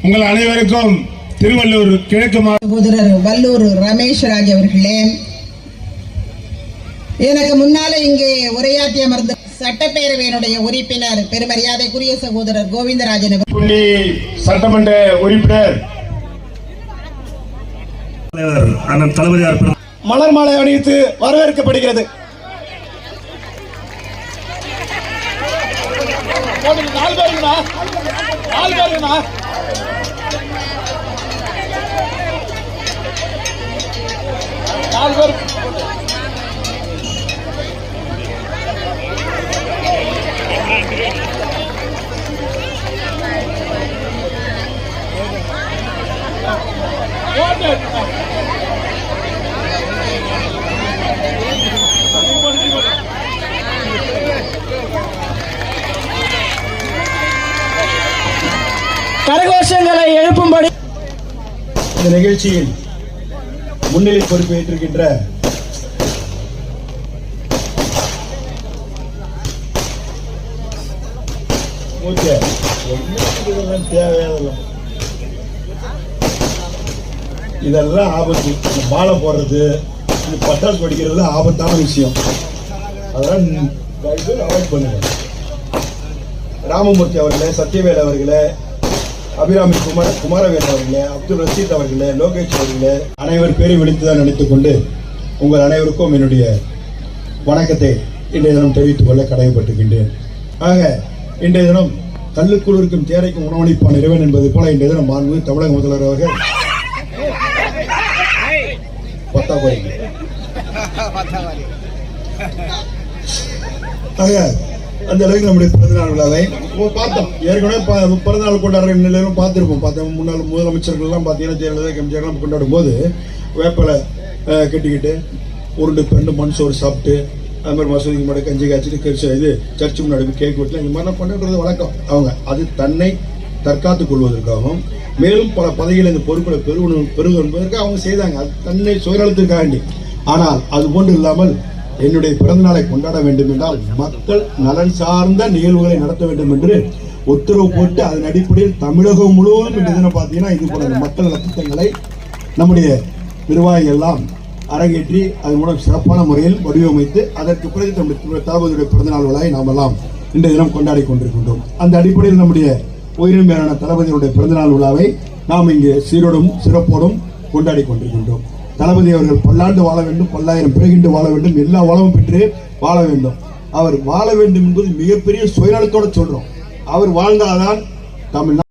உங்கள் அனைவருக்கும் திருவள்ளூர் கிழக்கு சகோதரர் வல்லூர் ரமேஷ்ராஜ் அவர்களே, எனக்கு முன்னால இங்கே உரையாற்றி அமர்ந்த சட்டப்பேரவையினுடைய உறுப்பினர் பெருமரியாதைக்குரிய சகோதரர் கோவிந்தராஜன் சட்டமன்ற உறுப்பினர் அண்ணன் தளபதியார் மலர் மாலை அணிவித்து வரவேற்கப்படுகிறது. கரகோஷங்களை எழுப்பும்படி இந்த நிகழ்ச்சியில் முன்னிலை பொறுப்பேற்றிருக்கின்ற தேவையான இதெல்லாம் ஆபத்து. மாலை போடுறது, பட்டாசு வெடிக்கிறது ஆபத்தான விஷயம். அதெல்லாம் அவாய்ட் பண்ணுங்க. ராமமூர்த்தி அவர்களே, சத்யவேல் அவர்களே, அபிராமி குமாரவேல் அவர்களே, அப்துல் ரஷீத் அவர்களே, லோகேஷ் அவர்களே, அனைவர் பேரை விழித்துதான் நினைத்துக் கொண்டு உங்கள் அனைவருக்கும் என்னுடைய வணக்கத்தை இன்றைய தினம் தெரிவித்துக் கொள்ள கடமைப்பட்டிருக்கின்றேன். ஆக இன்றைய தினம் கல்லுக்குள் இருக்கும் தேரைக்கும் உணவளிப்பான் இறைவன் என்பது போல இன்றைய தினம் மாண்பு தமிழக முதல்வர் அவர்கள் அந்த அளவுக்கு நம்முடைய பிறந்தநாள் விழாவை பார்த்தோம். ஏற்கனவே பிறந்தநாள் கொண்டாடுற நிலையிலும் பார்த்துருப்போம். முன்னாள் முதலமைச்சர்கள் எல்லாம் பார்த்தீங்கன்னா ஜெயலலிதா கமிச்சர்லாம் கொண்டாடும் போது வேப்பலை கட்டிக்கிட்டு உருண்டு பெண்டு மண் சோறு சாப்பிட்டு அது மாதிரி மசூதிக்கு முன்னாடி கஞ்சி காய்ச்சிட்டு இது சர்ச்சு முன்னாடி கேக் வெட்டலாம் இந்த மாதிரிலாம் கொண்டாடுறது வழக்கம். அவங்க அது தன்னை தற்காத்துக் கொள்வதற்காகவும் மேலும் பல பதவிகளை இந்த பொறுப்புகளை பெருகும் என்பதற்கு அவங்க செய்தாங்க. அது தன்னை சுயநலத்திற்காண்டி. ஆனால் அது போன்று இல்லாமல் என்னுடைய பிறந்த நாளை கொண்டாட வேண்டும் என்றால் மக்கள் நலன் சார்ந்த நிகழ்வுகளை நடத்த வேண்டும் என்று உத்தரவு போட்டு அதன் அடிப்படையில் தமிழகம் முழுவதும் இந்த தினம் பார்த்தீங்கன்னா இது போல மக்கள் நலத்திட்டங்களை நம்முடைய நிர்வாகிகள் எல்லாம் அரங்கேற்றி அதன் மூலம் சிறப்பான முறையில் வடிவமைத்து அதற்கு பிறகு நம்முடைய தளபதியுடைய பிறந்தநாள் விழாவை நாம் எல்லாம் இன்றைய தினம் கொண்டாடி கொண்டிருக்கின்றோம். அந்த அடிப்படையில் நம்முடைய உயிரின் மேலான தளபதியுடைய பிறந்தநாள் விழாவை நாம் இங்கே சீரோடும் சிறப்போடும் கொண்டாடி கொண்டிருக்கின்றோம். தளபதி அவர்கள் பல்லாண்டு வாழ வேண்டும், பல்லாயிரம் பிறகின்று வாழ வேண்டும், எல்லா வளமும் பெற்று வாழ வேண்டும். அவர் வாழ வேண்டும் என்பது மிகப்பெரிய சுயநலத்தோடு சொல்றோம். அவர் வாழ்ந்தால்தான் தமிழ்நாடு